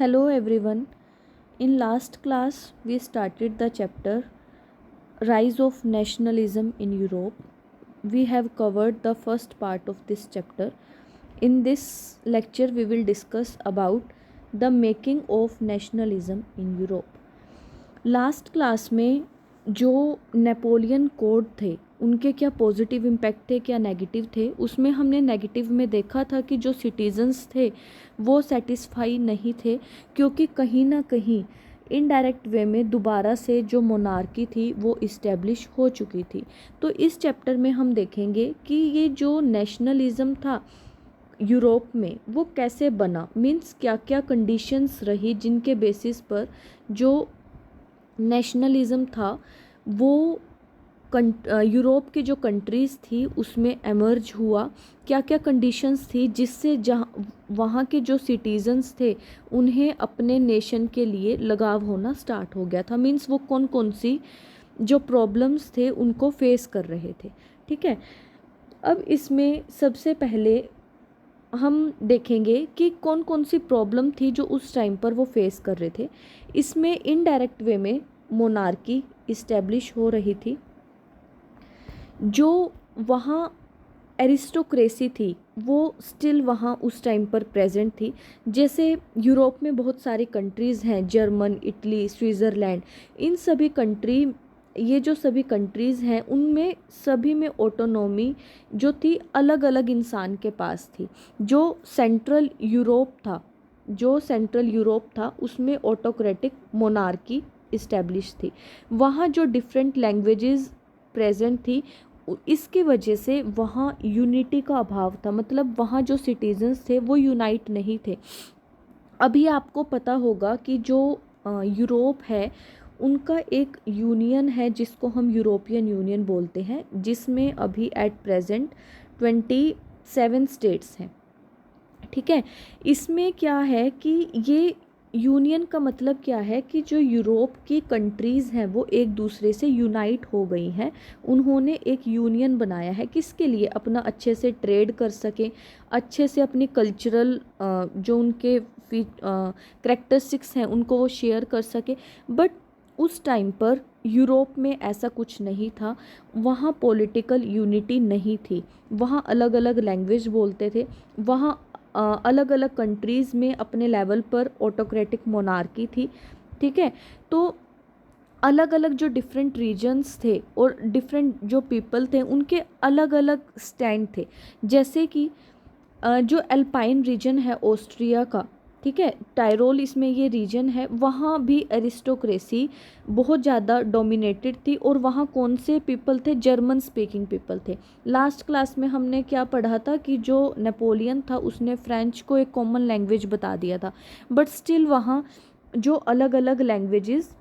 Hello everyone. In last class, we started the chapter Rise of Nationalism in Europe. We have covered the first part of this chapter. In this lecture, we will discuss about the making of nationalism in Europe. Last class में जो Napoleon code थे उनके क्या positive impact थे, क्या negative थे, उसमें हमने नेगेटिव में देखा था कि जो सिटीजन्स थे वो सेटिस्फाई नहीं थे, क्योंकि कहीं ना कहीं इनडायरेक्ट वे में दोबारा से जो मोनार्की थी वो इस्टेब्लिश हो चुकी थी। तो इस चैप्टर में हम देखेंगे कि ये जो नेशनलिज़म था यूरोप में वो कैसे बना, मीन्स क्या क्या कंडीशंस रही जिनके बेसिस पर जो नेशनलिज़म था वो यूरोप के जो कंट्रीज़ थी उसमें एमर्ज हुआ, क्या क्या कंडीशंस थी जिससे जहाँ वहाँ के जो सिटीजन्स थे उन्हें अपने नेशन के लिए लगाव होना स्टार्ट हो गया था। मीन्स वो कौन कौन सी जो प्रॉब्लम्स थे उनको फेस कर रहे थे। ठीक है, अब इसमें सबसे पहले हम देखेंगे कि कौन कौन सी प्रॉब्लम थी जो उस टाइम पर वो फेस कर रहे थे। इसमें इनडायरेक्ट वे में मोनार्की इस्टेब्लिश हो रही थी, जो वहाँ एरिस्टोक्रेसी थी वो स्टिल वहाँ उस टाइम पर प्रेजेंट थी। जैसे यूरोप में बहुत सारी कंट्रीज़ हैं, जर्मन, इटली, स्विट्ज़रलैंड, इन सभी कंट्री, ये जो सभी कंट्रीज़ हैं उनमें सभी में ऑटोनॉमी जो थी अलग अलग इंसान के पास थी। जो सेंट्रल यूरोप था उसमें ऑटोक्रेटिक मोनार्की इस्टेब्लिश थी। वहाँ जो डिफरेंट लैंग्वेजेस प्रेजेंट थी इसकी वजह से वहाँ यूनिटी का अभाव था, मतलब वहाँ जो सिटीजन्स थे वो यूनाइट नहीं थे। अभी आपको पता होगा कि जो यूरोप है उनका एक यूनियन है जिसको हम यूरोपियन यूनियन बोलते हैं, जिसमें अभी एट प्रेजेंट 27 स्टेट्स हैं। ठीक है, इसमें क्या है कि ये यूनियन का मतलब क्या है कि जो यूरोप की कंट्रीज़ हैं वो एक दूसरे से यूनाइट हो गई हैं। उन्होंने एक यूनियन बनाया है, किसके लिए? अपना अच्छे से ट्रेड कर सकें, अच्छे से अपनी कल्चरल जो उनके करैक्टरिस्टिक्स हैं उनको वो शेयर कर सके। बट उस टाइम पर यूरोप में ऐसा कुछ नहीं था, वहाँ पॉलिटिकल यूनिटी नहीं थी, वहाँ अलग अलग लैंग्वेज बोलते थे, वहाँ अलग अलग कंट्रीज़ में अपने लेवल पर ऑटोक्रेटिक मोनार्की थी। ठीक है, तो अलग अलग जो डिफरेंट रीजन्स थे और डिफरेंट जो पीपल थे उनके अलग अलग स्टैंड थे। जैसे कि जो एल्पाइन रीजन है ऑस्ट्रिया का, ठीक है, टायरोल इसमें ये रीजन है, वहाँ भी एरिस्टोक्रेसी बहुत ज़्यादा डोमिनेटेड थी। और वहाँ कौन से पीपल थे? जर्मन स्पीकिंग पीपल थे। लास्ट क्लास में हमने क्या पढ़ा था कि जो नेपोलियन था उसने फ्रेंच को एक कॉमन लैंग्वेज बता दिया था, बट स्टिल वहाँ जो अलग अलग लैंग्वेजेस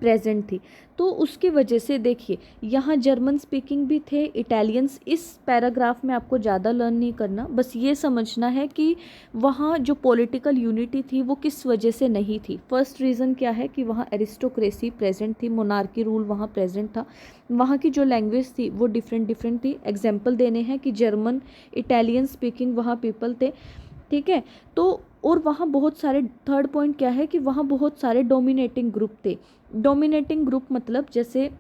प्रेजेंट थी। तो उसकी वजह से देखिए यहाँ जर्मन स्पीकिंग भी थे, इटालियंस। इस पैराग्राफ में आपको ज़्यादा लर्न नहीं करना, बस ये समझना है कि वहाँ जो पॉलिटिकल यूनिटी थी वो किस वजह से नहीं थी। फर्स्ट रीज़न क्या है कि वहाँ एरिस्टोक्रेसी प्रेजेंट थी, मोनार्की रूल वहाँ प्रेजेंट था, वहाँ की जो लैंग्वेज थी वो डिफरेंट थी। एग्जाम्पल देने हैं कि जर्मन, इटालियन स्पीकिंग वहाँ पीपल थे। ठीक है, तो और वहाँ बहुत सारे, थर्ड पॉइंट क्या है कि वहाँ बहुत सारे डोमिनेटिंग ग्रुप थे। डोमिनेटिंग ग्रुप मतलब जैसे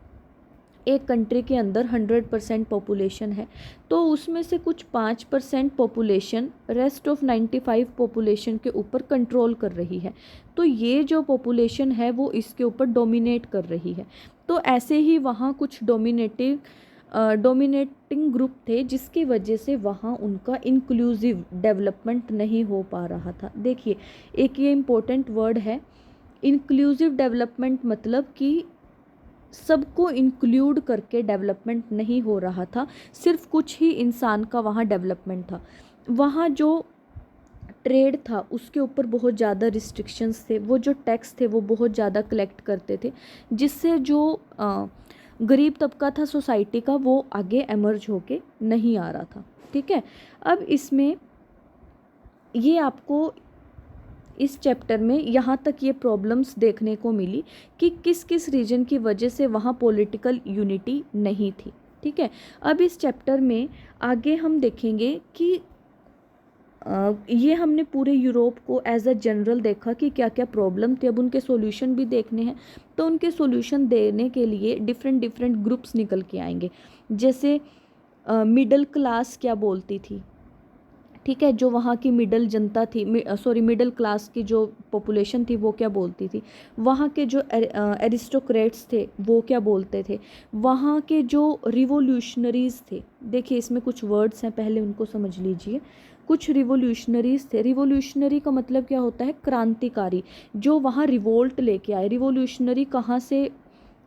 एक कंट्री के अंदर 100% पॉपुलेशन है तो उसमें से कुछ 5% पॉपुलेशन रेस्ट ऑफ 95 पॉपुलेशन के ऊपर कंट्रोल कर रही है, तो ये जो पॉपुलेशन है वो इसके ऊपर डोमिनेट कर रही है। तो ऐसे ही वहाँ कुछ डोमिनेटिंग ग्रुप थे जिसकी वजह से वहाँ उनका इंक्लूसिव डेवलपमेंट नहीं हो पा रहा था। देखिए एक ये इम्पोर्टेंट वर्ड है इंक्लूसिव डेवलपमेंट, मतलब कि सबको इंक्लूड करके डेवलपमेंट नहीं हो रहा था, सिर्फ कुछ ही इंसान का वहाँ डेवलपमेंट था। वहाँ जो ट्रेड था उसके ऊपर बहुत ज़्यादा रिस्ट्रिक्शंस थे, वो जो टैक्स थे वो बहुत ज़्यादा कलेक्ट करते थे, जिससे जो गरीब तबका था सोसाइटी का वो आगे एमर्ज होके नहीं आ रहा था। ठीक है, अब इसमें ये आपको इस चैप्टर में यहाँ तक ये प्रॉब्लम्स देखने को मिली कि किस किस रीजन की वजह से वहाँ पॉलिटिकल यूनिटी नहीं थी। ठीक है, अब इस चैप्टर में आगे हम देखेंगे कि ये हमने पूरे यूरोप को एज अ जनरल देखा कि क्या क्या प्रॉब्लम थे। अब उनके सॉल्यूशन भी देखने हैं, तो उनके सॉल्यूशन देने के लिए डिफरेंट डिफरेंट ग्रुप्स निकल के आएंगे। जैसे मिडिल क्लास क्या बोलती थी, ठीक है, जो वहाँ की मिडिल जनता थी, मिडिल क्लास की जो पॉपुलेशन थी वो क्या बोलती थी, वहाँ के जो एरिस्टोक्रेट्स थे वो क्या बोलते थे, वहाँ के जो रिवोल्यूशनरीज थे, देखिए इसमें कुछ वर्ड्स हैं, पहले उनको समझ लीजिए। कुछ रिवोल्यूशनरीज थे। रिवोल्यूशनरी का मतलब क्या होता है, क्रांतिकारी, जो वहाँ रिवोल्ट लेके आए। रिवोल्यूशनरी कहाँ से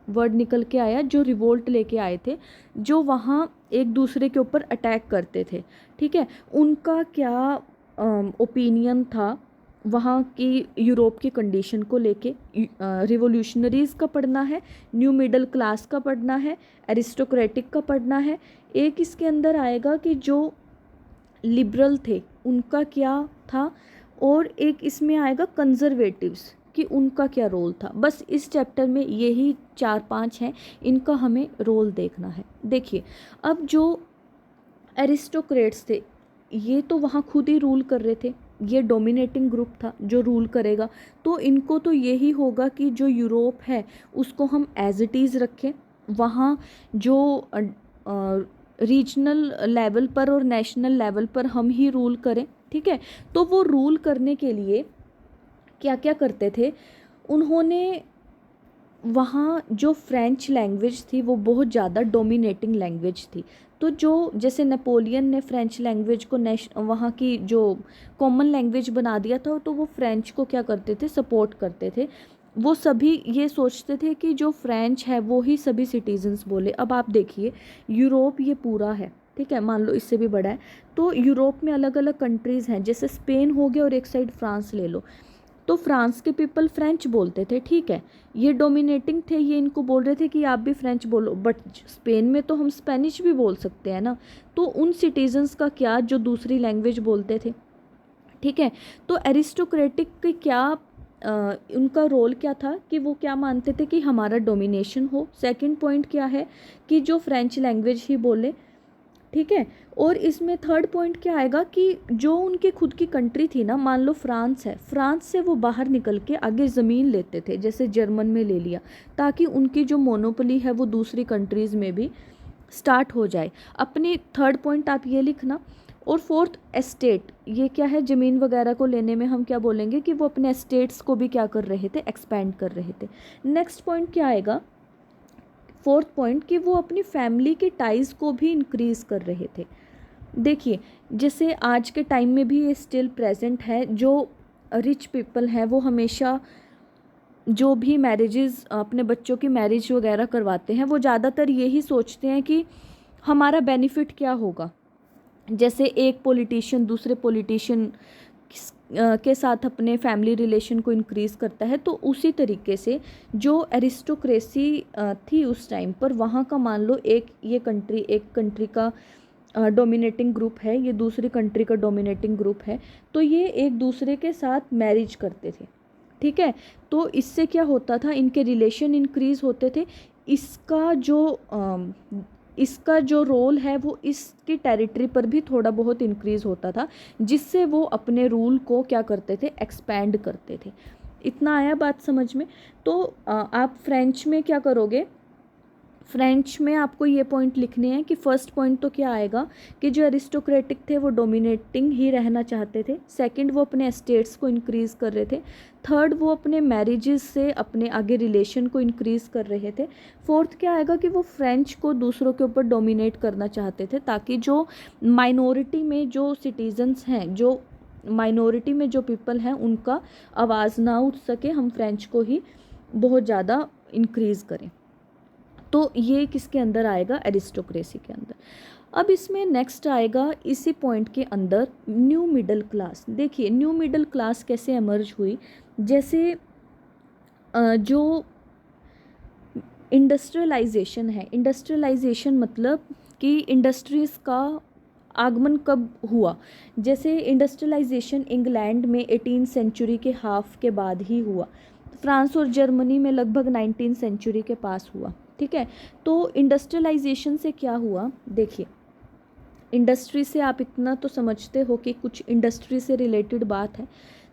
वर्ड निकल के आया, जो रिवोल्ट लेके आए थे, जो वहाँ एक दूसरे के ऊपर अटैक करते थे, ठीक है। उनका क्या ओपिनियन था वहाँ की यूरोप की कंडीशन को लेके। रिवोल्यूशनरीज का पढ़ना है, न्यू मिडिल क्लास का पढ़ना है, एरिस्टोक्रेटिक का पढ़ना है। एक इसके अंदर आएगा कि जो लिबरल थे उनका क्या था, और एक इसमें आएगा कंजर्वेटिव्स कि उनका क्या रोल था। बस इस चैप्टर में यही 4-5 हैं, इनका हमें रोल देखना है। देखिए अब जो एरिस्टोक्रेट्स थे ये तो वहाँ खुद ही रूल कर रहे थे, ये डोमिनेटिंग ग्रुप था जो रूल करेगा, तो इनको तो यही होगा कि जो यूरोप है उसको हम एज इट इज़ रखें, वहाँ जो रीजनल लेवल पर और नेशनल लेवल पर हम ही रूल करें, ठीक है। तो वो रूल करने के लिए क्या क्या करते थे, उन्होंने वहाँ जो फ्रेंच लैंग्वेज थी वो बहुत ज़्यादा डोमिनेटिंग लैंग्वेज थी। तो जो जैसे नेपोलियन ने फ्रेंच लैंग्वेज को वहाँ की जो कॉमन लैंग्वेज बना दिया था, तो वो फ्रेंच को क्या करते थे, सपोर्ट करते थे। वो सभी ये सोचते थे कि जो फ्रेंच है वो ही सभी सिटीजन्स बोले। अब आप देखिए यूरोप ये पूरा है, ठीक है, मान लो इससे भी बड़ा है, तो यूरोप में अलग अलग कंट्रीज़ हैं, जैसे स्पेन हो गया और एक साइड फ्रांस ले लो। तो फ्रांस के पीपल फ्रेंच बोलते थे, ठीक है, ये डोमिनेटिंग थे, ये इनको बोल रहे थे कि आप भी फ्रेंच बोलो, बट स्पेन में तो हम स्पेनिश भी बोल सकते हैं ना। तो उन सिटीजन्स का क्या जो दूसरी लैंग्वेज बोलते थे, ठीक है। तो एरिस्टोक्रेटिक के क्या उनका रोल क्या था कि वो क्या मानते थे कि हमारा डोमिनेशन हो। सेकंड पॉइंट क्या है कि जो फ्रेंच लैंग्वेज ही बोले, ठीक है। और इसमें थर्ड पॉइंट क्या आएगा कि जो उनकी खुद की कंट्री थी ना, मान लो फ्रांस है, फ्रांस से वो बाहर निकल के आगे ज़मीन लेते थे, जैसे जर्मन में ले लिया, ताकि उनकी जो मोनोपोली है वो दूसरी कंट्रीज़ में भी स्टार्ट हो जाए। अपनी थर्ड पॉइंट आप ये लिखना। और फोर्थ एस्टेट, ये क्या है, ज़मीन वगैरह को लेने में हम क्या बोलेंगे कि वो अपने एस्टेट्स को भी क्या कर रहे थे, एक्सपेंड कर रहे थे। नेक्स्ट पॉइंट क्या आएगा, फोर्थ पॉइंट, कि वो अपनी फैमिली के टाइज़ को भी इंक्रीज़ कर रहे थे। देखिए जैसे आज के टाइम में भी ये स्टिल प्रेजेंट है, जो रिच पीपल हैं वो हमेशा जो भी मैरिजेस अपने बच्चों की मैरिज वगैरह करवाते हैं, वो ज़्यादातर यही सोचते हैं कि हमारा बेनिफिट क्या होगा। जैसे एक पॉलिटिशियन दूसरे पॉलिटिशियन के साथ अपने फैमिली रिलेशन को इंक्रीज़ करता है, तो उसी तरीके से जो एरिस्टोक्रेसी थी उस टाइम पर, वहाँ का मान लो एक कंट्री का डोमिनेटिंग ग्रुप है, ये दूसरी कंट्री का डोमिनेटिंग ग्रुप है, तो ये एक दूसरे के साथ मैरिज करते थे, ठीक है। तो इससे क्या होता था, इनके रिलेशन इंक्रीज़ होते थे। इसका जो इसका जो रोल है वो इसकी टेरिटरी पर भी थोड़ा बहुत इंक्रीज़ होता था, जिससे वो अपने रूल को क्या करते थे, एक्सपैंड करते थे। इतना आया बात समझ में। तो आप फ्रेंच में क्या करोगे, फ्रेंच में आपको ये पॉइंट लिखने हैं कि फर्स्ट पॉइंट तो क्या आएगा कि जो एरिस्टोक्रेटिक थे वो डोमिनेटिंग ही रहना चाहते थे। सेकंड, वो अपने एस्टेट्स को इंक्रीज़ कर रहे थे। थर्ड, वो अपने मैरिजेस से अपने आगे रिलेशन को इंक्रीज़ कर रहे थे। फोर्थ क्या आएगा कि वो फ्रेंच को दूसरों के ऊपर डोमिनेट करना चाहते थे, ताकि जो माइनॉरिटी में जो सिटीजन्स हैं, जो माइनॉरिटी में जो पीपल हैं, उनका आवाज़ ना उठ सके, हम फ्रेंच को ही बहुत ज़्यादा इंक्रीज़ करें। तो ये किसके अंदर आएगा, एरिस्टोक्रेसी के अंदर। अब इसमें नेक्स्ट आएगा इसी पॉइंट के अंदर न्यू मिडिल क्लास। देखिए न्यू मिडिल क्लास कैसे एमर्ज हुई, जैसे जो इंडस्ट्रियलाइजेशन है, इंडस्ट्रियलाइजेशन मतलब कि इंडस्ट्रीज़ का आगमन कब हुआ। जैसे इंडस्ट्रियलाइजेशन इंग्लैंड में 18वीं सेंचुरी के हाफ के बाद ही हुआ, फ्रांस और जर्मनी में लगभग 19वीं सेंचुरी के पास हुआ, ठीक है। तो इंडस्ट्रियलाइजेशन से क्या हुआ, देखिए इंडस्ट्री से आप इतना तो समझते हो कि कुछ इंडस्ट्री से रिलेटेड बात है,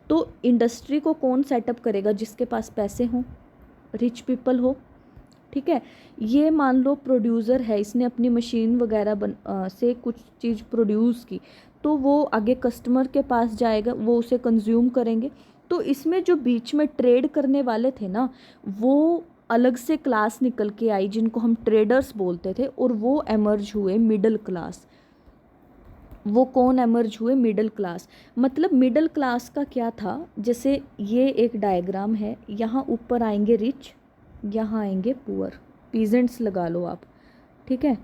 तो इंडस्ट्री को कौन सेटअप करेगा? जिसके पास पैसे हों, रिच पीपल हो, ठीक है। ये मान लो प्रोड्यूसर है, इसने अपनी मशीन वगैरह से कुछ चीज़ प्रोड्यूस की, तो वो आगे कस्टमर के पास जाएगा, वो उसे कंज्यूम करेंगे। तो इसमें जो बीच में ट्रेड करने वाले थे ना, वो अलग से क्लास निकल के आई जिनको हम ट्रेडर्स बोलते थे, और वो एमर्ज हुए मिडिल क्लास। वो कौन एमर्ज हुए? Middle class. मतलब मिडिल क्लास का क्या था, जैसे ये एक डायग्राम है, यहाँ ऊपर आएंगे रिच, यहाँ आएंगे पुअर, पीजेंट्स लगा लो आप, ठीक है।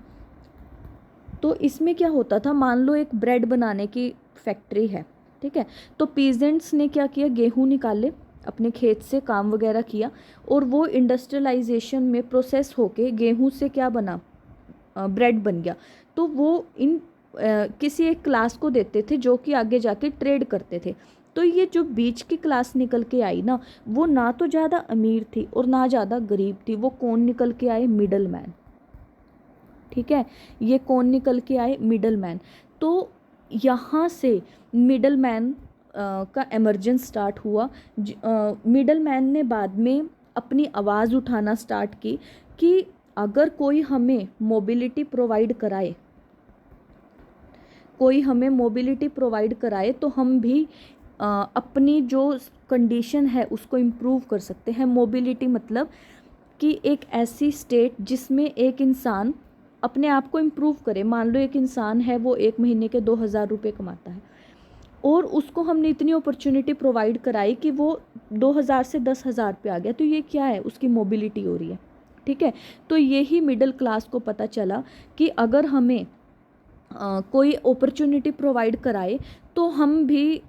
तो इसमें क्या होता था, मान लो एक ब्रेड बनाने की फैक्ट्री है, ठीक है। तो पीजेंट्स ने क्या किया, गेहूं निकाले अपने खेत से, काम वगैरह किया, और वो इंडस्ट्रियलाइजेशन में प्रोसेस होके गेहूं से क्या बना, ब्रेड बन गया। तो वो इन किसी एक क्लास को देते थे जो कि आगे जाके ट्रेड करते थे। तो ये जो बीच की क्लास निकल के आई ना, वो ना तो ज़्यादा अमीर थी और ना ज़्यादा गरीब थी। वो कौन निकल के आए? मिडल मैन, ठीक है। ये कौन निकल के आए? Middle man. तो यहाँ से मिडल मैन का एमर्जेंस स्टार्ट हुआ। मिडल मैन ने बाद में अपनी आवाज़ उठाना स्टार्ट की कि अगर कोई हमें मोबिलिटी प्रोवाइड कराए, कोई हमें मोबिलिटी प्रोवाइड कराए, तो हम भी अपनी जो कंडीशन है उसको इम्प्रूव कर सकते हैं। मोबिलिटी मतलब कि एक ऐसी स्टेट जिसमें एक इंसान अपने आप को इम्प्रूव करे। मान लो एक इंसान है, वो एक महीने के 2,000 रुपये कमाता है, और उसको हमने इतनी अपॉर्चुनिटी प्रोवाइड कराई कि वो 2,000 से 10,000 पे आ गया। तो ये क्या है? उसकी मोबिलिटी हो रही है, ठीक है। तो यही मिडिल क्लास को पता चला कि अगर हमें कोई अपॉर्चुनिटी प्रोवाइड कराए तो हम भी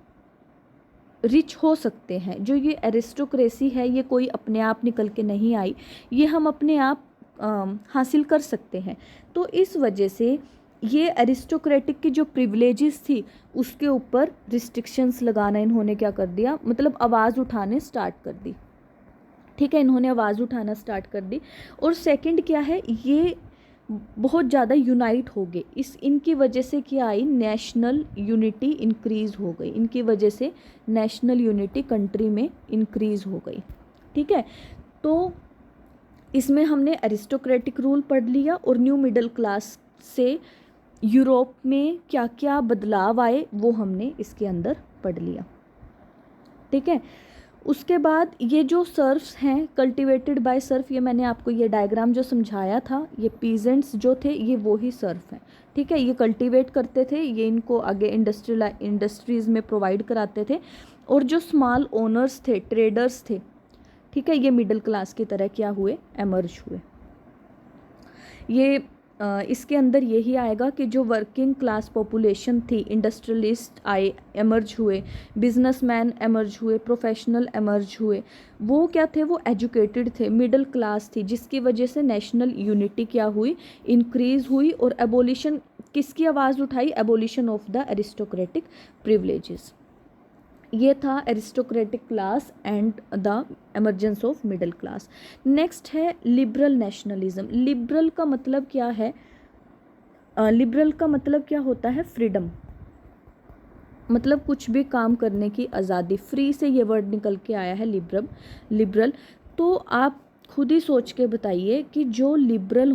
रिच हो सकते हैं। जो ये एरिस्टोक्रेसी है, ये कोई अपने आप निकल के नहीं आई, ये हम अपने आप हासिल कर सकते हैं। तो इस वजह से ये एरिस्टोक्रेटिक की जो प्रिविलेजेस थी उसके ऊपर रिस्ट्रिक्शंस लगाना इन्होंने क्या कर दिया, मतलब आवाज़ उठाने स्टार्ट कर दी, ठीक है। इन्होंने आवाज़ उठाना स्टार्ट कर दी। और सेकंड क्या है, ये बहुत ज़्यादा यूनाइट हो गए। इनकी वजह से क्या आई, नेशनल यूनिटी इंक्रीज़ हो गई। इनकी वजह से नेशनल यूनिटी कंट्री में इंक्रीज़ हो गई, ठीक है। तो इसमें हमने एरिस्टोक्रेटिक रूल पढ़ लिया, और न्यू मिडिल क्लास से यूरोप में क्या क्या बदलाव आए वो हमने इसके अंदर पढ़ लिया, ठीक है। उसके बाद ये जो सर्फ्स हैं, कल्टिवेटेड बाय सर्फ, ये मैंने आपको ये डायग्राम जो समझाया था, ये पीजेंट्स जो थे ये वो ही सर्फ हैं, ठीक है। ये कल्टिवेट करते थे, ये इनको आगे इंडस्ट्रीज़ में प्रोवाइड कराते थे। और जो स्मॉल ओनर्स थे, ट्रेडर्स थे, ठीक है, ये मिडिल क्लास की तरह क्या हुए, एमर्ज हुए। ये इसके अंदर यही आएगा कि जो वर्किंग क्लास पॉपुलेशन थी, इंडस्ट्रियलिस्ट आए, एमर्ज हुए, बिजनेसमैन एमर्ज हुए, प्रोफेशनल एमर्ज हुए। वो क्या थे, वो एजुकेटेड थे, मिडिल क्लास थी, जिसकी वजह से नेशनल यूनिटी क्या हुई, इंक्रीज हुई। और एबोलिशन, किसकी आवाज़ उठाई, abolition of the aristocratic privileges. ये था aristocratic class and the emergence of middle class. Next है लिबरल नेशनलिज्म। लिबरल का मतलब क्या है, लिबरल का मतलब क्या होता है, फ्रीडम, मतलब कुछ भी काम करने की आज़ादी। फ्री से ये वर्ड निकल के आया है, लिबरल। तो आप खुद ही सोच के बताइए कि जो लिबरल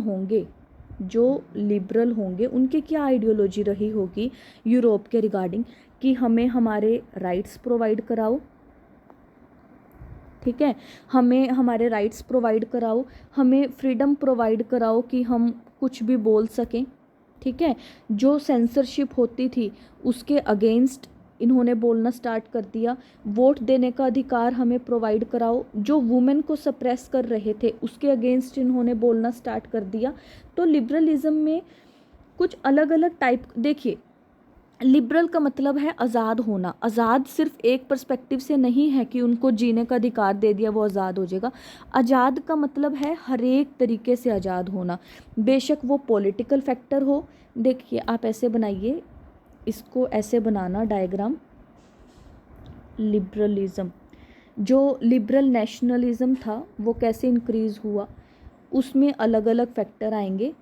होंगे उनकी क्या आइडियोलॉजी रही होगी यूरोप के रिगार्डिंग, कि हमें हमारे राइट्स प्रोवाइड कराओ, ठीक है, हमें हमारे राइट्स प्रोवाइड कराओ, हमें फ्रीडम प्रोवाइड कराओ कि हम कुछ भी बोल सकें, ठीक है। जो सेंसरशिप होती थी उसके अगेंस्ट इन्होंने बोलना स्टार्ट कर दिया। वोट देने का अधिकार हमें प्रोवाइड कराओ। जो वुमेन को सप्रेस कर रहे थे उसके अगेंस्ट इन्होंने बोलना स्टार्ट कर दिया। तो लिबरलिज्म में कुछ अलग अलग टाइप, देखिए, लिबरल का मतलब है आज़ाद होना। आज़ाद सिर्फ एक पर्सपेक्टिव से नहीं है कि उनको जीने का अधिकार दे दिया वो आज़ाद हो जाएगा। आज़ाद का मतलब है हर एक तरीके से आज़ाद होना, बेशक वो पॉलिटिकल फैक्टर हो। देखिए आप ऐसे बनाइए, इसको ऐसे बनाना डायग्राम। लिबरलिज्म, जो लिबरल नेशनलिज्म था वो कैसे इंक्रीज़ हुआ, उसमें अलग अलग फैक्टर आएंगे।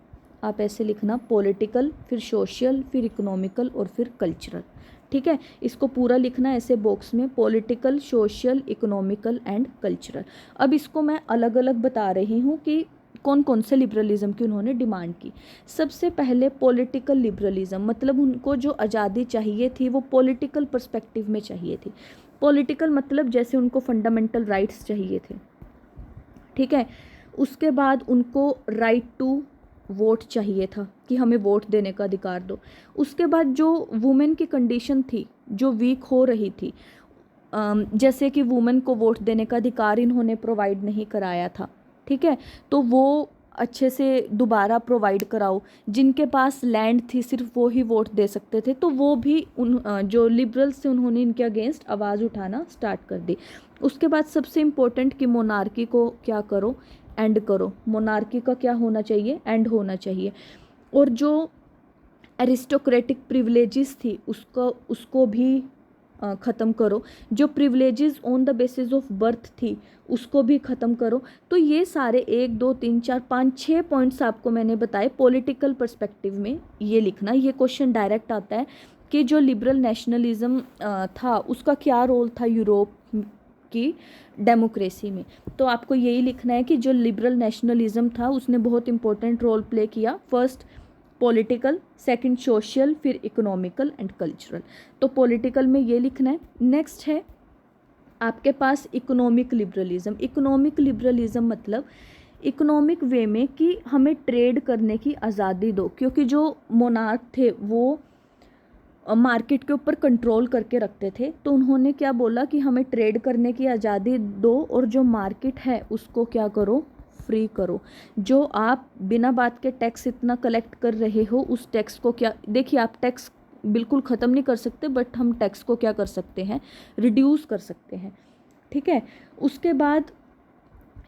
आप ऐसे लिखना, पॉलिटिकल, फिर सोशल, फिर इकोनॉमिकल और फिर कल्चरल। ठीक है, इसको पूरा लिखना ऐसे बॉक्स में, political, social, economical and cultural. अब इसको मैं अलग अलग बता रही हूँ कि कौन कौन से लिबरलिज्म की उन्होंने डिमांड की। सबसे पहले पॉलिटिकल लिबरलिज्म, मतलब उनको जो आज़ादी चाहिए थी वो पॉलिटिकल पर्सपेक्टिव में चाहिए थी। पॉलिटिकल मतलब जैसे उनको फंडामेंटल राइट्स चाहिए थे। ठीक है, उसके बाद उनको राइट टू वोट चाहिए था कि हमें वोट देने का अधिकार दो। उसके बाद जो वुमेन की कंडीशन थी जो वीक हो रही थी, जैसे कि वुमेन को वोट देने का अधिकार इन्होंने प्रोवाइड नहीं कराया था। ठीक है, तो वो अच्छे से दोबारा प्रोवाइड कराओ। जिनके पास लैंड थी सिर्फ वो ही वोट दे सकते थे, तो वो भी जो लिबरल्स थे उन्होंने इनके अगेंस्ट आवाज़ उठाना स्टार्ट कर दी। उसके बाद सबसे इम्पोर्टेंट कि मोनार्की को क्या करो, एंड करो। मोनार्की का क्या होना चाहिए, एंड होना चाहिए। और जो एरिस्टोक्रेटिक प्रिविलेजेस थी उसको भी ख़त्म करो। जो privileges on the basis of birth थी उसको भी ख़त्म करो। तो ये सारे 1 2 3 4 5 6 पॉइंट्स आपको मैंने बताए पॉलिटिकल पर्सपेक्टिव में। ये लिखना, ये क्वेश्चन डायरेक्ट आता है कि जो लिबरल नेशनलिज्म था उसका क्या रोल था यूरोप की डेमोक्रेसी में। तो आपको यही लिखना है कि जो लिबरल नेशनलिज्म था उसने बहुत इंपॉर्टेंट रोल प्ले किया। फर्स्ट पॉलिटिकल, सेकंड सोशल, फिर इकोनॉमिकल एंड कल्चरल। तो पॉलिटिकल में ये लिखना है। नेक्स्ट है आपके पास इकोनॉमिक लिबरलिज्म। इकोनॉमिक लिबरलिज्म मतलब इकोनॉमिक वे में कि हमें ट्रेड करने की आज़ादी दो, क्योंकि जो मोनार्क थे वो मार्केट के ऊपर कंट्रोल करके रखते थे। तो उन्होंने क्या बोला कि हमें ट्रेड करने की आज़ादी दो और जो मार्केट है उसको क्या करो, फ्री करो। जो आप बिना बात के टैक्स इतना कलेक्ट कर रहे हो उस टैक्स को क्या, देखिए आप टैक्स बिल्कुल ख़त्म नहीं कर सकते, बट हम टैक्स को क्या कर सकते हैं, रिड्यूस कर सकते हैं। ठीक है, उसके बाद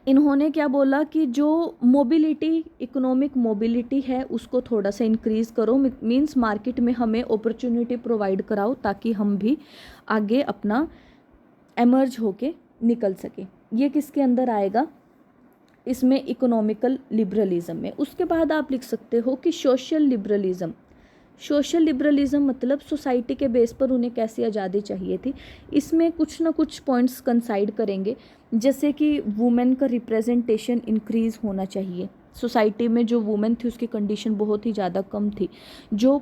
इन्होंने क्या बोला कि जो मोबिलिटी, इकोनॉमिक मोबिलिटी है उसको थोड़ा सा इंक्रीज़ करो। मींस मार्केट में हमें अपॉर्चुनिटी प्रोवाइड कराओ ताकि हम भी आगे अपना एमर्ज होके निकल सके। ये किसके अंदर आएगा, इसमें इकोनॉमिकल लिबरलिज्म में। उसके बाद आप लिख सकते हो कि सोशल लिबरलिज्म। सोशल लिबरलिज्म मतलब सोसाइटी के बेस पर उन्हें कैसी आज़ादी चाहिए थी। इसमें कुछ ना कुछ पॉइंट्स कंसाइड करेंगे, जैसे कि वुमेन का रिप्रेजेंटेशन इंक्रीज़ होना चाहिए। सोसाइटी में जो वुमेन थी उसकी कंडीशन बहुत ही ज़्यादा कम थी। जो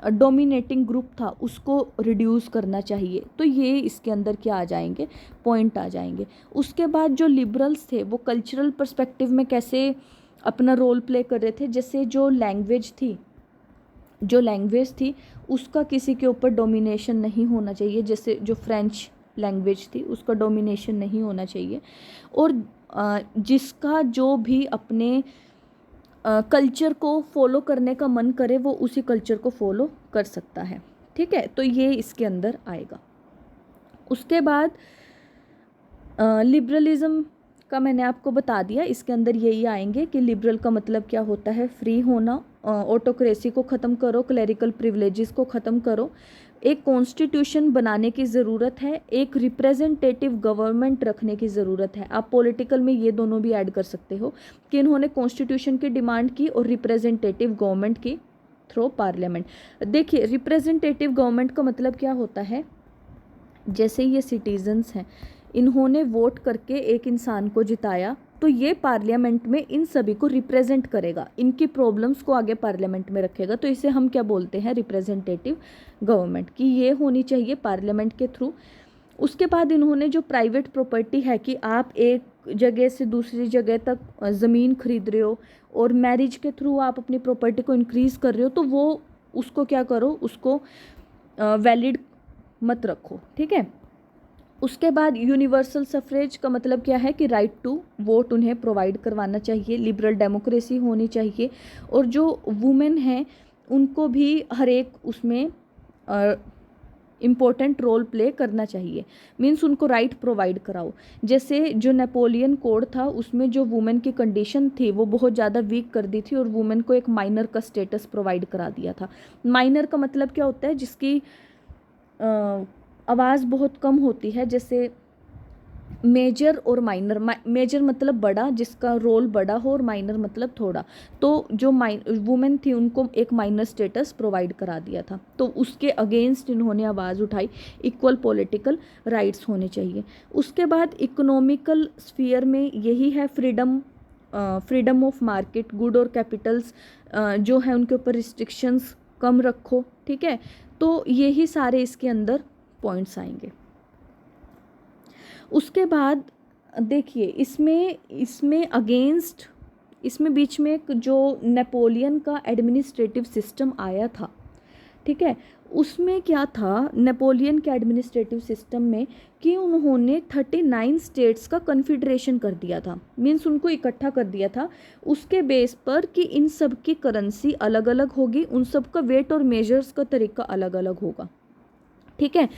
डोमिनेटिंग ग्रुप था उसको रिड्यूस करना चाहिए। तो ये इसके अंदर क्या आ जाएंगे, पॉइंट आ जाएंगे। उसके बाद जो लिबरल्स थे वो कल्चरल पर्सपेक्टिव में कैसे अपना रोल प्ले कर रहे थे। जैसे जो लैंग्वेज थी उसका किसी के ऊपर डोमिनेशन नहीं होना चाहिए। जैसे जो फ्रेंच लैंग्वेज थी उसका डोमिनेशन नहीं होना चाहिए। और जिसका जो भी अपने कल्चर को फॉलो करने का मन करे वो उसी कल्चर को फॉलो कर सकता है। ठीक है, तो ये इसके अंदर आएगा। उसके बाद लिबरलिज्म का मैंने आपको बता दिया, इसके अंदर यही आएंगे कि लिबरल का मतलब क्या होता है, फ्री होना, ऑटोक्रेसी को ख़त्म करो, क्लरिकल प्रिविलेजेस को ख़त्म करो, एक कॉन्स्टिट्यूशन बनाने की ज़रूरत है, एक रिप्रेजेंटेटिव गवर्नमेंट रखने की ज़रूरत है। आप पॉलिटिकल में ये दोनों भी ऐड कर सकते हो कि इन्होंने कॉन्स्टिट्यूशन की डिमांड की और रिप्रेजेंटेटिव गवर्नमेंट की थ्रू पार्लियामेंट। देखिए रिप्रेजेंटेटिव गवर्नमेंट का मतलब क्या होता है, जैसे ये सिटीजन्स हैं, इन्होंने वोट करके एक इंसान को जिताया, तो ये पार्लियामेंट में इन सभी को रिप्रेजेंट करेगा, इनकी प्रॉब्लम्स को आगे पार्लियामेंट में रखेगा। तो इसे हम क्या बोलते हैं, रिप्रेजेंटेटिव गवर्नमेंट की ये होनी चाहिए पार्लियामेंट के थ्रू। उसके बाद इन्होंने जो प्राइवेट प्रॉपर्टी है कि आप एक जगह से दूसरी जगह तक ज़मीन खरीद रहे हो और मैरिज के थ्रू आप अपनी प्रॉपर्टी को इंक्रीज़ कर रहे हो, तो वो उसको क्या करो, उसको वैलिड मत रखो। ठीक है, उसके बाद यूनिवर्सल सफरेज का मतलब क्या है कि राइट टू वोट उन्हें प्रोवाइड करवाना चाहिए, लिबरल डेमोक्रेसी होनी चाहिए, और जो वुमेन हैं उनको भी हर एक उसमें इम्पोर्टेंट रोल प्ले करना चाहिए। मीन्स उनको राइट प्रोवाइड कराओ। जैसे जो नेपोलियन कोड था उसमें जो वुमेन की कंडीशन थी वो बहुत ज़्यादा वीक कर दी थी और वुमेन को एक माइनर का स्टेटस प्रोवाइड करा दिया था। माइनर का मतलब क्या होता है, जिसकी आवाज़ बहुत कम होती है। जैसे मेजर और माइनर, मेजर मतलब बड़ा, जिसका रोल बड़ा हो, और माइनर मतलब थोड़ा। तो जो वुमेन थी उनको एक माइनर स्टेटस प्रोवाइड करा दिया था, तो उसके अगेंस्ट इन्होंने आवाज़ उठाई, इक्वल पॉलिटिकल राइट्स होने चाहिए। उसके बाद इकोनॉमिकल स्फीयर में यही है freedom, freedom of market, good और कैपिटल्स जो है उनके ऊपर रिस्ट्रिक्शंस कम रखो, ठीक है। तो यही सारे इसके अंदर पॉइंट्स आएंगे। उसके बाद देखिए इसमें इसमें अगेंस्ट, इसमें बीच में एक जो नेपोलियन का एडमिनिस्ट्रेटिव सिस्टम आया था, ठीक है, उसमें क्या था नेपोलियन के एडमिनिस्ट्रेटिव सिस्टम में कि उन्होंने 39 स्टेट्स का कन्फिडरेशन कर दिया था, मीन्स उनको इकट्ठा कर दिया था उसके बेस पर कि इन सब की करेंसी अलग अलग होगी, उन सब का वेट और मेजर्स का तरीका अलग अलग होगा, ठीक है।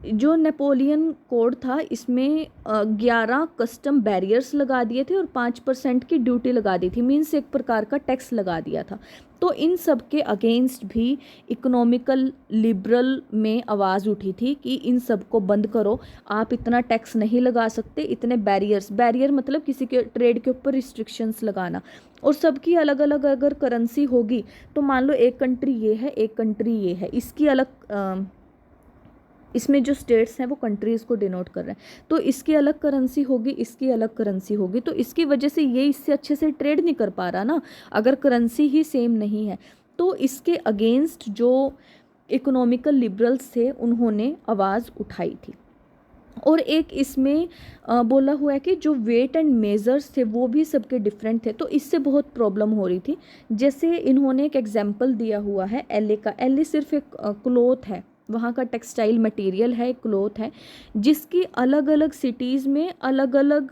जो नेपोलियन कोड था इसमें 11 कस्टम बैरियर्स लगा दिए थे और 5% की ड्यूटी लगा दी थी, मीन्स एक प्रकार का टैक्स लगा दिया था। तो इन सब के अगेंस्ट भी इकोनॉमिकल लिबरल में आवाज़ उठी थी कि इन सब को बंद करो, आप इतना टैक्स नहीं लगा सकते, इतने बैरियर्स, बैरियर मतलब किसी के ट्रेड के ऊपर रिस्ट्रिक्शंस लगाना, और सबकी अलग अलग अगर करेंसी होगी तो मान लो एक कंट्री ये है, एक कंट्री ये है, इसकी अलग इसमें जो स्टेट्स हैं वो कंट्रीज़ को डिनोट कर रहे हैं, तो इसकी अलग करेंसी होगी, इसकी अलग करेंसी होगी, तो इसकी वजह से ये इससे अच्छे से ट्रेड नहीं कर पा रहा ना, अगर करेंसी ही सेम नहीं है। तो इसके अगेंस्ट जो इकोनॉमिकल लिबरल्स थे उन्होंने आवाज़ उठाई थी। और एक इसमें बोला हुआ है कि जो वेट एंड मेजर्स थे वो भी सबके डिफरेंट थे, तो इससे बहुत प्रॉब्लम हो रही थी। जैसे इन्होंने एक एग्जाम्पल दिया हुआ है एलए का, एलए सिर्फ एक क्लोथ है, वहाँ का टेक्सटाइल मटेरियल है, क्लोथ है, जिसकी अलग अलग सिटीज़ में अलग अलग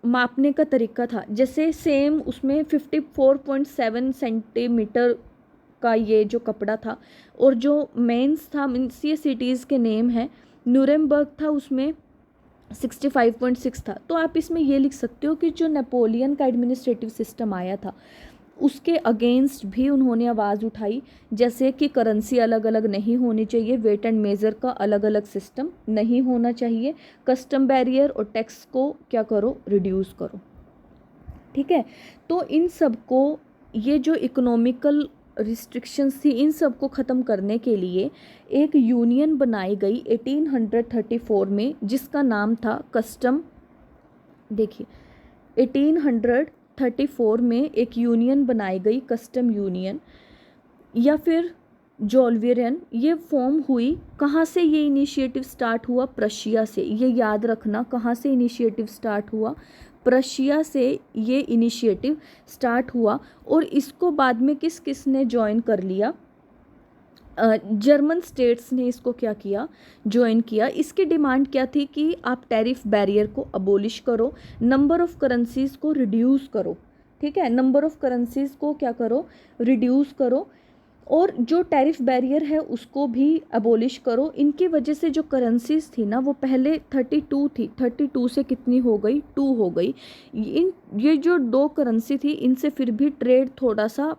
मापने का तरीका था। जैसे सेम उसमें 54.7 सेंटीमीटर का ये जो कपड़ा था, और जो मेंस था, मीन्स ये सिटीज़ के नेम हैं, न्यूरेमबर्ग था उसमें 65.6 था। तो आप इसमें ये लिख सकते हो कि जो नेपोलियन का एडमिनिस्ट्रेटिव सिस्टम आया था उसके अगेंस्ट भी उन्होंने आवाज़ उठाई, जैसे कि करेंसी अलग अलग नहीं होनी चाहिए, वेट एंड मेज़र का अलग अलग सिस्टम नहीं होना चाहिए, कस्टम बैरियर और टैक्स को क्या करो, रिड्यूस करो, ठीक है। तो इन सब को, ये जो इकोनॉमिकल रिस्ट्रिक्शंस थी, इन सब को ख़त्म करने के लिए एक यूनियन बनाई गई 1834 में, जिसका नाम था कस्टम। देखिए 1834 में एक यूनियन बनाई गई, कस्टम यूनियन या फिर जोल्वेरियन, ये फॉर्म हुई। कहाँ से ये इनिशिएटिव स्टार्ट हुआ? प्रशिया से। ये याद रखना, कहाँ से इनिशिएटिव स्टार्ट हुआ? प्रशिया से ये इनिशिएटिव स्टार्ट हुआ। और इसको बाद में किस किस ने ज्वाइन कर लिया? जर्मन स्टेट्स ने इसको क्या किया, ज्वाइन किया। इसकी डिमांड क्या थी कि आप टैरिफ बैरियर को अबोलिश करो, नंबर ऑफ करेंसीज को रिड्यूस करो, ठीक है, नंबर ऑफ करेंसीज को क्या करो, रिड्यूस करो, और जो टैरिफ बैरियर है उसको भी अबोलिश करो। इनकी वजह से जो करेंसीज थी ना वो पहले 32 थी, 32 से कितनी हो गई, 2 हो गई। ये जो 2 करेंसी थी इनसे फिर भी ट्रेड थोड़ा सा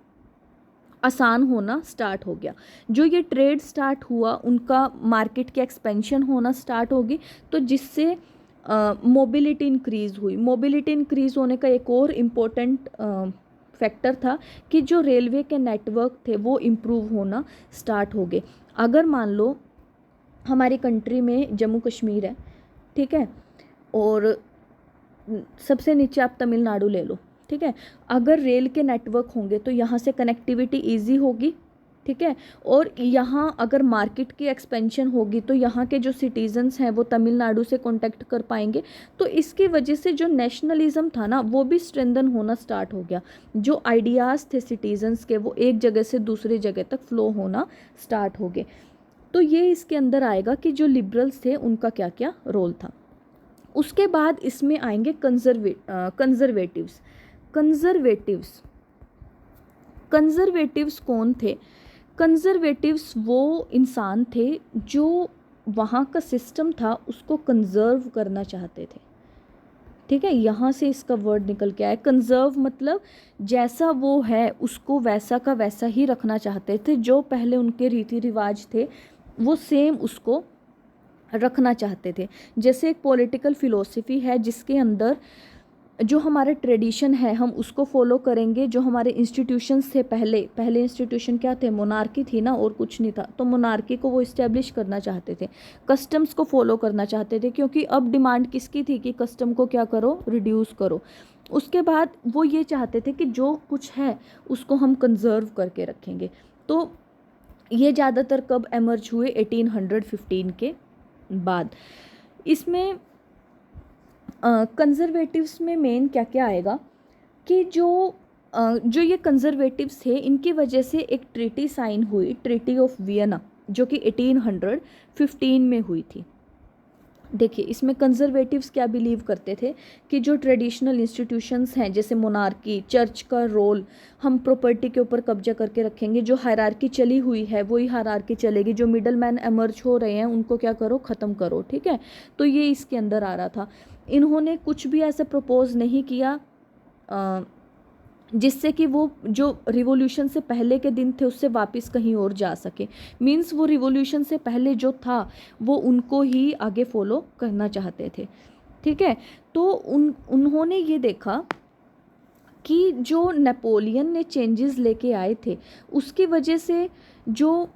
आसान होना स्टार्ट हो गया। जो ये ट्रेड स्टार्ट हुआ उनका मार्केट की एक्सपेंशन होना स्टार्ट होगी, तो जिससे मोबिलिटी इंक्रीज़ हुई। मोबिलिटी इंक्रीज़ होने का एक और इम्पोर्टेंट फैक्टर था कि जो रेलवे के नेटवर्क थे वो इम्प्रूव होना स्टार्ट हो गए। अगर मान लो हमारी कंट्री में जम्मू कश्मीर है, ठीक है, और सबसे नीचे आप तमिलनाडु ले लो, ठीक है, अगर रेल के नेटवर्क होंगे तो यहाँ से कनेक्टिविटी इजी होगी, ठीक है, और यहाँ अगर मार्केट की एक्सपेंशन होगी तो यहाँ के जो सिटीजन्स हैं वो तमिलनाडु से कांटेक्ट कर पाएंगे। तो इसकी वजह से जो नेशनलिज्म था ना वो भी स्ट्रेंथन होना स्टार्ट हो गया। जो आइडियाज़ थे सिटीजन्स के वो एक जगह से दूसरी जगह तक फ्लो होना स्टार्ट हो गए। तो ये इसके अंदर आएगा कि जो लिबरल्स थे उनका क्या क्या रोल था। उसके बाद इसमें आएंगे कंजर्वेटिव्स। कंजर्वेटिव्स कौन थे? कंजर्वेटिव्स वो इंसान थे जो वहाँ का सिस्टम था उसको कंजर्व करना चाहते थे, ठीक है, यहाँ से इसका वर्ड निकल के आया। कंजर्व मतलब जैसा वो है उसको वैसा का वैसा ही रखना चाहते थे, जो पहले उनके रीति रिवाज थे वो सेम उसको रखना चाहते थे। जैसे एक पॉलिटिकल फिलॉसफी है जिसके अंदर जो हमारा ट्रेडिशन है हम उसको फॉलो करेंगे, जो हमारे इंस्टीट्यूशंस थे पहले इंस्टीट्यूशन क्या थे, मोनार्की थी ना, और कुछ नहीं था, तो मोनार्की को वो इस्टेब्लिश करना चाहते थे, कस्टम्स को फॉलो करना चाहते थे, क्योंकि अब डिमांड किसकी थी कि कस्टम को क्या करो, रिड्यूस करो। उसके बाद वो ये चाहते थे कि जो कुछ है उसको हम कंजर्व करके रखेंगे। तो ये ज़्यादातर कब एमर्ज हुए, 1815 के बाद। इसमें कंजर्वेटिव्स में मेन क्या क्या आएगा कि जो ये कंजर्वेटिव्स थे इनकी वजह से एक ट्रीटी साइन हुई, ट्रीटी ऑफ वियना, जो कि 1815 में हुई थी। देखिए इसमें कंजर्वेटिव्स क्या बिलीव करते थे कि जो ट्रेडिशनल इंस्टीट्यूशंस हैं जैसे मोनार्की, चर्च का रोल, हम प्रॉपर्टी के ऊपर कब्जा करके रखेंगे, जो हायरार्की चली हुई है वही हायरार्की चलेगी, जो मिडल मैन एमर्ज हो रहे हैं उनको क्या करो, ख़त्म करो। ठीक है, तो ये इसके अंदर आ रहा था। इन्होंने कुछ भी ऐसा प्रपोज नहीं किया जिससे कि वो जो रिवॉल्यूशन से पहले के दिन थे उससे वापस कहीं और जा सके। मींस वो रिवॉल्यूशन से पहले जो था वो उनको ही आगे फॉलो करना चाहते थे। ठीक है, तो उन्होंने ये देखा कि जो नेपोलियन ने चेंजेस लेके आए थे उसकी वजह से जो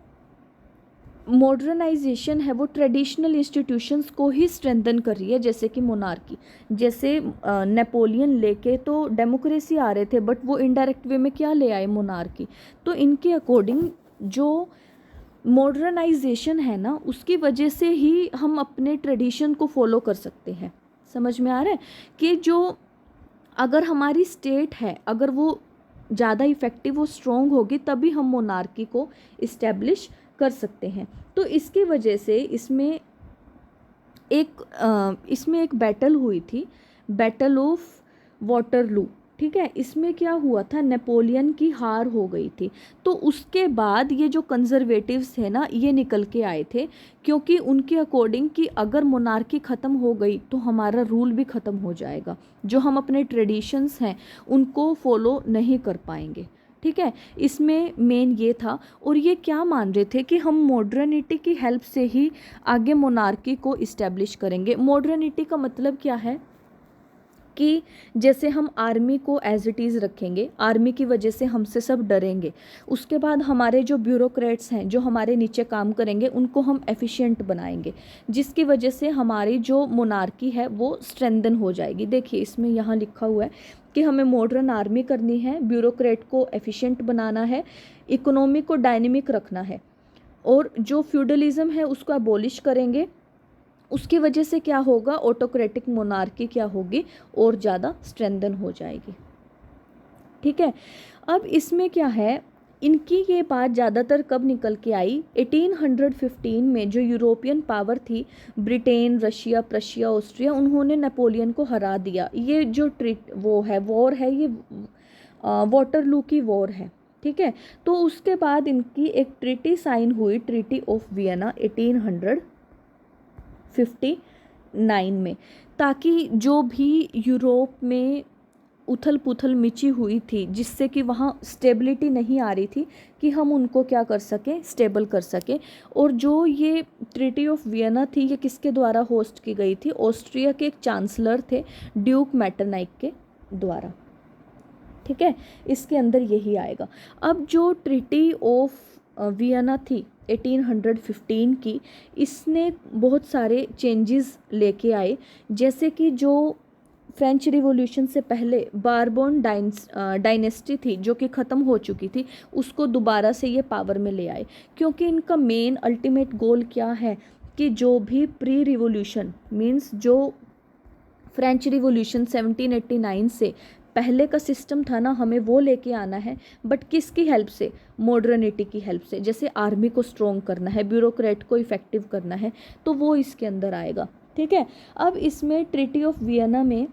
मॉडर्नाइजेशन है वो ट्रेडिशनल इंस्टीट्यूशंस को ही स्ट्रेंथन कर रही है, जैसे कि मोनार्की। जैसे नेपोलियन लेके तो डेमोक्रेसी आ रहे थे, बट वो इनडायरेक्ट वे में क्या ले आए, मोनार्की। तो इनके अकॉर्डिंग जो मॉडर्नाइजेशन है ना उसकी वजह से ही हम अपने ट्रेडिशन को फॉलो कर सकते हैं। समझ में आ रहा है कि जो अगर हमारी स्टेट है अगर वो ज़्यादा इफ़ेक्टिव और स्ट्रॉन्ग होगी तभी हम मोनार्की को इस्टेब्लिश कर सकते हैं। तो इसकी वजह से इसमें एक बैटल हुई थी, बैटल ऑफ वाटरलू। ठीक है, इसमें क्या हुआ था, नेपोलियन की हार हो गई थी। तो उसके बाद ये जो कंजर्वेटिव्स थे ना ये निकल के आए थे, क्योंकि उनके अकॉर्डिंग कि अगर मोनार्की ख़त्म हो गई तो हमारा रूल भी ख़त्म हो जाएगा, जो हम अपने ट्रेडिशंस हैं उनको फॉलो नहीं कर पाएंगे। ठीक है, इसमें मेन ये था। और ये क्या मान रहे थे कि हम मॉडर्निटी की हेल्प से ही आगे मोनार्की को इस्टेब्लिश करेंगे। मॉडर्निटी का मतलब क्या है कि जैसे हम आर्मी को एज इट इज़ रखेंगे, आर्मी की वजह से हमसे सब डरेंगे, उसके बाद हमारे जो ब्यूरोक्रेट्स हैं जो हमारे नीचे काम करेंगे उनको हम एफिशिएंट बनाएंगे, जिसकी वजह से हमारी जो मोनार्की है वो स्ट्रेंथन हो जाएगी। देखिए इसमें यहाँ लिखा हुआ है कि हमें मॉडर्न आर्मी करनी है, ब्यूरोक्रेट को एफिशिएंट बनाना है, इकोनॉमी को डायनेमिक रखना है, और जो फ्यूडलिज्म है उसको अबॉलिश करेंगे। उसकी वजह से क्या होगा, ऑटोक्रेटिक मोनार्की क्या होगी, और ज़्यादा स्ट्रेंथन हो जाएगी। ठीक है, अब इसमें क्या है, इनकी ये बात ज़्यादातर कब निकल के आई, 1815 में जो यूरोपियन पावर थी, ब्रिटेन, रशिया, प्रशिया, ऑस्ट्रिया, उन्होंने नेपोलियन को हरा दिया। ये जो वॉर है ये वाटरलू की वॉर है। ठीक है, तो उसके बाद इनकी एक ट्रीटी साइन हुई, ट्रीटी ऑफ वियना 1859 में, ताकि जो भी यूरोप में उथल पुथल मची हुई थी जिससे कि वहाँ स्टेबिलिटी नहीं आ रही थी, कि हम उनको क्या कर सकें, स्टेबल कर सकें। और जो ये ट्रीटी ऑफ वियना थी ये किसके द्वारा होस्ट की गई थी, ऑस्ट्रिया के एक चांसलर थे ड्यूक मैटरनाइक के द्वारा। ठीक है, इसके अंदर यही आएगा। अब जो ट्रीटी ऑफ वियना थी 1815 की, इसने बहुत सारे चेंजेस लेके आए, जैसे कि जो फ्रेंच रिवॉल्यूशन से पहले बारबोन डायनेस्टी थी जो कि ख़त्म हो चुकी थी, उसको दोबारा से ये पावर में ले आए। क्योंकि इनका मेन अल्टीमेट गोल क्या है कि जो भी प्री रिवॉल्यूशन मींस जो फ्रेंच रिवॉल्यूशन 1789 से पहले का सिस्टम था ना, हमें वो लेके आना है, बट किसकी हेल्प से, मॉडर्निटी की हेल्प से। जैसे आर्मी को स्ट्रॉन्ग करना है, ब्यूरोक्रेट को इफ़ेक्टिव करना है, तो वो इसके अंदर आएगा। ठीक है, अब इसमें ट्रीटी ऑफ वियना में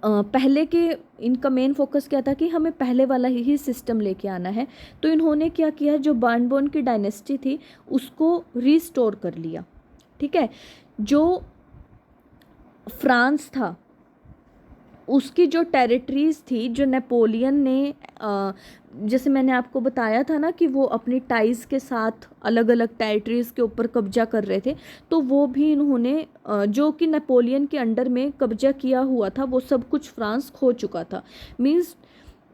पहले के इनका मेन फोकस क्या था कि हमें पहले वाला ही सिस्टम लेके आना है। तो इन्होंने क्या किया, जो बार्नबोन की डायनेस्टी थी उसको रिस्टोर कर लिया। ठीक है, जो फ्रांस था उसकी जो टेरिटरीज़ थी, जो नेपोलियन ने जैसे मैंने आपको बताया था ना कि वो अपनी टाइज के साथ अलग अलग टेरिटरीज़ के ऊपर कब्जा कर रहे थे, तो वो भी इन्होंने जो कि नेपोलियन के अंडर में कब्जा किया हुआ था, वो सब कुछ फ्रांस खो चुका था। मींस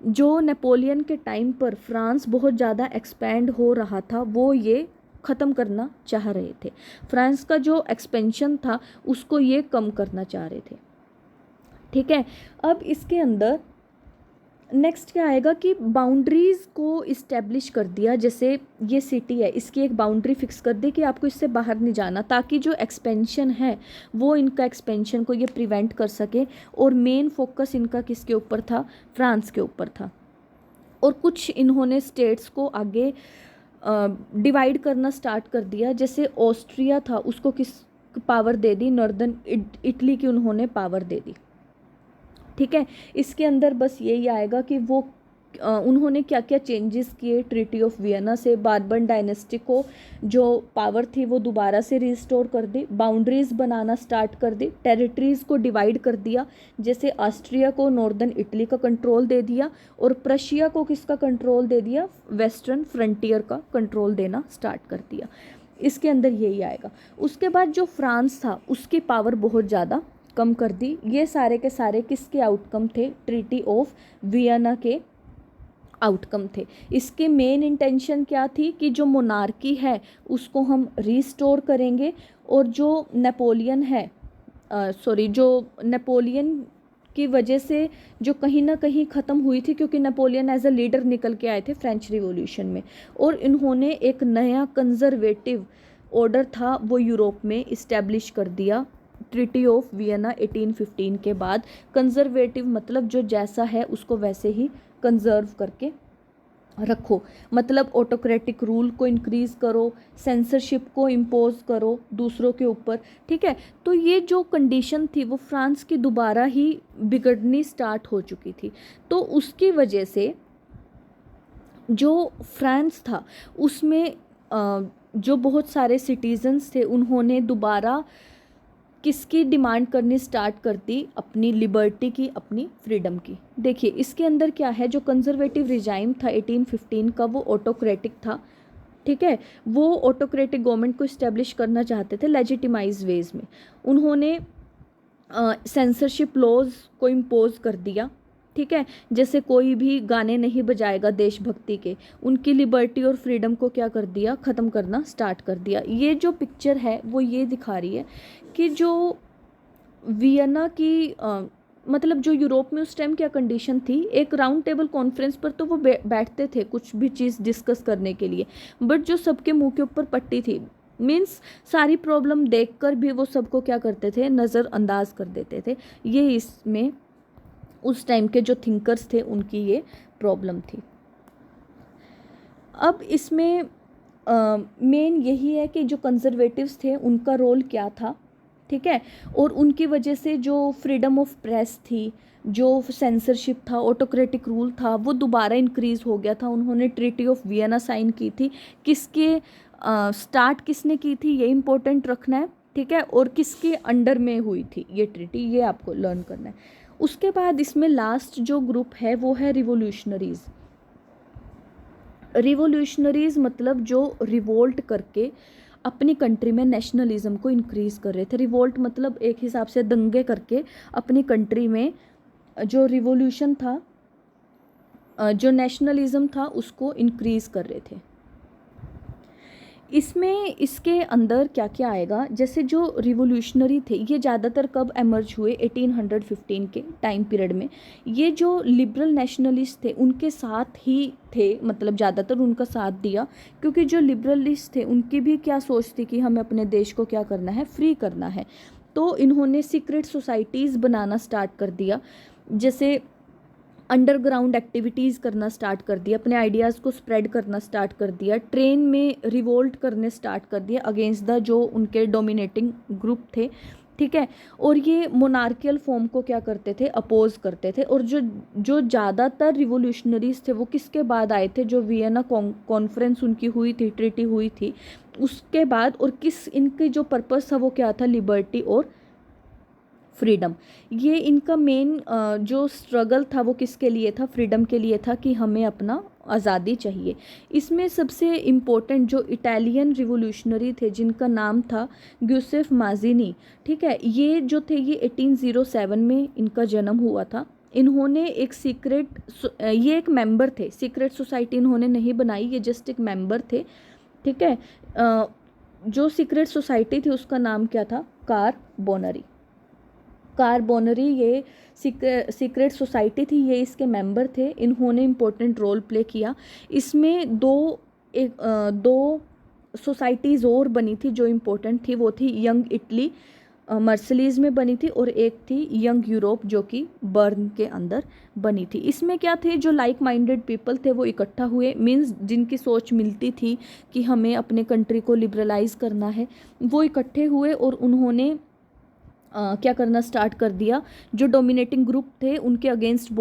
जो नेपोलियन के टाइम पर फ्रांस बहुत ज़्यादा एक्सपैंड हो रहा था, वो ये ख़त्म करना चाह रहे थे। फ्रांस का जो एक्सपेंशन था उसको ये कम करना चाह रहे थे। ठीक है, अब इसके अंदर नेक्स्ट क्या आएगा कि बाउंड्रीज़ को इस्टेब्लिश कर दिया। जैसे ये सिटी है, इसकी एक बाउंड्री फिक्स कर दी कि आपको इससे बाहर नहीं जाना, ताकि जो एक्सपेंशन है वो इनका एक्सपेंशन को ये प्रिवेंट कर सके। और मेन फोकस इनका किसके ऊपर था? फ्रांस के ऊपर था। और कुछ इन्होंने स्टेट्स को आगे डिवाइड करना स्टार्ट कर दिया। जैसे ऑस्ट्रिया था, उसको किस पावर दे दी? नॉर्दर्न इटली की उन्होंने पावर दे दी। ठीक है, इसके अंदर बस यही आएगा कि वो उन्होंने क्या क्या चेंजेस किए ट्रीटी ऑफ वियना से। बार्बन डायनेस्टी को जो पावर थी वो दोबारा से रिस्टोर कर दी, बाउंड्रीज़ बनाना स्टार्ट कर दी, टेरिटरीज़ को डिवाइड कर दिया। जैसे ऑस्ट्रिया को नॉर्दर्न इटली का कंट्रोल दे दिया, और प्रशिया को किसका कंट्रोल दे दिया? वेस्टर्न फ्रंटियर का कंट्रोल देना स्टार्ट कर दिया। इसके अंदर यही आएगा। उसके बाद जो फ्रांस था उसकी पावर बहुत ज़्यादा कम कर दी। ये सारे के सारे किसके आउटकम थे? ट्रीटी ऑफ वियना के आउटकम थे। इसके मेन इंटेंशन क्या थी कि जो मोनार्की है उसको हम रिस्टोर करेंगे, और जो नेपोलियन है जो नेपोलियन की वजह से जो कहीं ना कहीं ख़त्म हुई थी, क्योंकि नेपोलियन एज अ लीडर निकल के आए थे फ्रेंच रिवॉल्यूशन में, और इन्होंने एक नया कंजर्वेटिव ऑर्डर था वो यूरोप में इस्टेब्लिश कर दिया ट्रीटी ऑफ वियना 1815 के बाद। कंजर्वेटिव मतलब जो जैसा है उसको वैसे ही कंजर्व करके रखो, मतलब ऑटोक्रेटिक रूल को इंक्रीज़ करो, सेंसरशिप को इम्पोज करो दूसरों के ऊपर। ठीक है, तो ये जो कंडीशन थी वो फ्रांस की दोबारा ही बिगड़नी स्टार्ट हो चुकी थी। तो उसकी वजह से जो फ्रांस था उसमें जो बहुत सारे सिटीजन्स थे उन्होंने दोबारा किसकी डिमांड करनी स्टार्ट कर दी? अपनी लिबर्टी की, अपनी फ्रीडम की। देखिए इसके अंदर क्या है, जो कंजर्वेटिव रिजाइम था 1815 का वो ऑटोक्रेटिक था। ठीक है, वो ऑटोक्रेटिक गवर्नमेंट को इस्टेब्लिश करना चाहते थे लेजिटिमाइज वेज में। उन्होंने सेंसरशिप लॉज को इम्पोज कर दिया। ठीक है, जैसे कोई भी गाने नहीं बजाएगा देशभक्ति के, उनकी लिबर्टी और फ्रीडम को क्या कर दिया? ख़त्म करना स्टार्ट कर दिया। ये जो पिक्चर है वो ये दिखा रही है कि जो वियना की मतलब जो यूरोप में उस टाइम क्या कंडीशन थी। एक राउंड टेबल कॉन्फ्रेंस पर तो वो बैठते थे कुछ भी चीज़ डिस्कस करने के लिए, बट जो सबके मुंह के ऊपर पट्टी थी, मीन्स सारी प्रॉब्लम देखकर भी वो सबको क्या करते थे? नज़रअंदाज कर देते थे। ये इसमें उस टाइम के जो थिंकर्स थे उनकी ये प्रॉब्लम थी। अब इसमें मेन यही है कि जो कंजर्वेटिव्स थे उनका रोल क्या था। ठीक है, और उनकी वजह से जो फ्रीडम ऑफ प्रेस थी, जो सेंसरशिप था, ऑटोक्रेटिक रूल था, वो दोबारा इंक्रीज़ हो गया था। उन्होंने ट्रीटी ऑफ वियना साइन की थी। किसके स्टार्ट किसने की थी ये इंपॉर्टेंट रखना है। ठीक है, और किसके अंडर में हुई थी ये ट्रीटी, ये आपको लर्न करना है। उसके बाद इसमें लास्ट जो ग्रुप है वो है रिवोल्यूशनरीज़। रिवोल्यूशनरीज़ मतलब जो रिवोल्ट करके अपनी कंट्री में नेशनलिज्म को इंक्रीज़ कर रहे थे। रिवोल्ट मतलब एक हिसाब से दंगे करके अपनी कंट्री में जो रिवोल्यूशन था, जो नेशनलिज्म था, उसको इंक्रीज़ कर रहे थे। इसमें इसके अंदर क्या क्या आएगा? जैसे जो रिवोल्यूशनरी थे ये ज़्यादातर कब एमर्ज हुए? 1815 के टाइम पीरियड में। ये जो लिबरल नेशनलिस्ट थे उनके साथ ही थे, मतलब ज़्यादातर उनका साथ दिया, क्योंकि जो लिबरलिस्ट थे उनकी भी क्या सोच थी कि हमें अपने देश को क्या करना है? फ्री करना है। तो इन्होंने सीक्रेट सोसाइटीज़ बनाना स्टार्ट कर दिया, जैसे अंडरग्राउंड एक्टिविटीज़ करना स्टार्ट कर दिया, अपने आइडियाज़ को स्प्रेड करना स्टार्ट कर दिया, ट्रेन में रिवोल्ट करने स्टार्ट कर दिया अगेंस्ट द जो उनके डोमिनेटिंग ग्रुप थे। ठीक है, और ये मोनार्कियल फॉर्म को क्या करते थे? अपोज करते थे। और जो ज़्यादातर रिवोल्यूशनरीज थे वो किसके बाद आए थे? जो वियना कॉन्फ्रेंस उनकी हुई थी, ट्रीटी हुई थी, उसके बाद। और किस इनके जो पर्पस था वो क्या था? लिबर्टी और फ्रीडम। ये इनका मेन जो स्ट्रगल था वो किसके लिए था, फ्रीडम के लिए था, कि हमें अपना आज़ादी चाहिए। इसमें सबसे इम्पोर्टेंट जो इटालियन रिवोल्यूशनरी थे जिनका नाम था ग्यूसेफ माज़िनी, ठीक है, ये जो थे ये 1807 में इनका जन्म हुआ था। इन्होंने एक ये एक मेंबर थे, सीक्रेट सोसाइटी इन्होंने नहीं बनाई, ये जस्ट एक मेंबर थे, ठीक है। जो सीक्रेट सोसाइटी थी उसका नाम क्या था, कार्बोनरी। कार्बोनरी ये सीक्रेट सोसाइटी थी, ये इसके मेंबर थे। इन्होंने इम्पोर्टेंट रोल प्ले किया। इसमें दो सोसाइटीज़ और बनी थी जो इम्पोर्टेंट थी, वो थी यंग इटली मर्सलीज में बनी थी, और एक थी यंग यूरोप जो कि बर्न के अंदर बनी थी। इसमें क्या थे, जो लाइक माइंडेड पीपल थे वो इकट्ठा हुए, मींस जिनकी सोच मिलती थी कि हमें अपने कंट्री को लिबरलाइज करना है, वो इकट्ठे हुए और उन्होंने क्या करना स्टार्ट कर दिया। जो डोमिनेटिंग ग्रुप थे उनके अगेंस्ट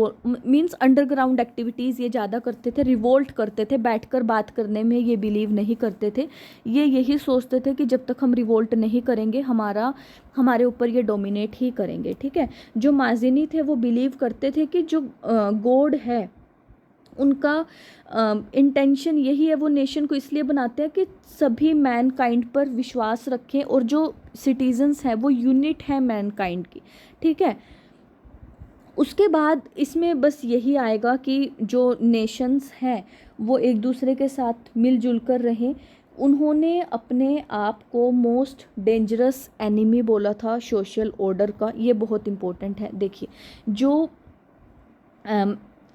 मींस अंडरग्राउंड एक्टिविटीज़ ये ज़्यादा करते थे, रिवोल्ट करते थे, बैठकर बात करने में ये बिलीव नहीं करते थे। ये यही सोचते थे कि जब तक हम रिवोल्ट नहीं करेंगे हमारे ऊपर ये डोमिनेट ही करेंगे, ठीक है। जो माज़िनी थे वो बिलीव करते थे कि जो गॉड है उनका इंटेंशन यही है, वो नेशन को इसलिए बनाते हैं कि सभी मैन काइंड पर विश्वास रखें, और जो सिटीजन्स हैं वो यूनिट है मैन काइंड की, ठीक है। उसके बाद इसमें बस यही आएगा कि जो नेशंस हैं वो एक दूसरे के साथ मिलजुल कर रहें। उन्होंने अपने आप को मोस्ट डेंजरस एनिमी बोला था सोशल ऑर्डर का। ये बहुत इम्पोर्टेंट है, देखिए जो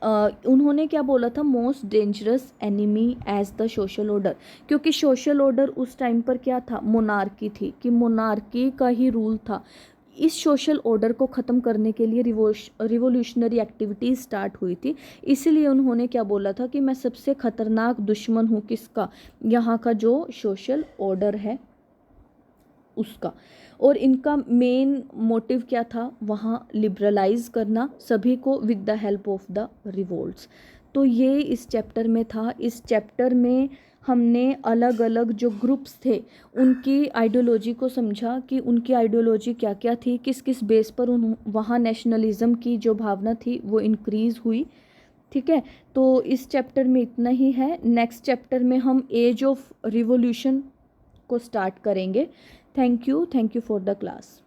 उन्होंने क्या बोला था, most dangerous enemy as the social order, क्योंकि सोशल ऑर्डर उस टाइम पर क्या था, मोनार्की थी, कि मोनार्की का ही रूल था। इस सोशल ऑर्डर को ख़त्म करने के लिए रिवोल्यूशनरी एक्टिविटीज़ स्टार्ट हुई थी। इसीलिए उन्होंने क्या बोला था कि मैं सबसे ख़तरनाक दुश्मन हूँ किसका, यहाँ का जो सोशल ऑर्डर है उसका। और इनका मेन मोटिव क्या था, वहाँ लिबरलाइज करना सभी को with the help of the revolts. तो ये इस चैप्टर में था। इस चैप्टर में हमने अलग अलग जो ग्रुप्स थे उनकी आइडियोलॉजी को समझा कि उनकी आइडियोलॉजी क्या क्या थी, किस किस बेस पर वहाँ नेशनलिज्म की जो भावना थी वो इंक्रीज़ हुई, ठीक है। तो इस चैप्टर में इतना ही है। नेक्स्ट चैप्टर में हम एज ऑफ रिवोल्यूशन को स्टार्ट करेंगे। Thank you for the class.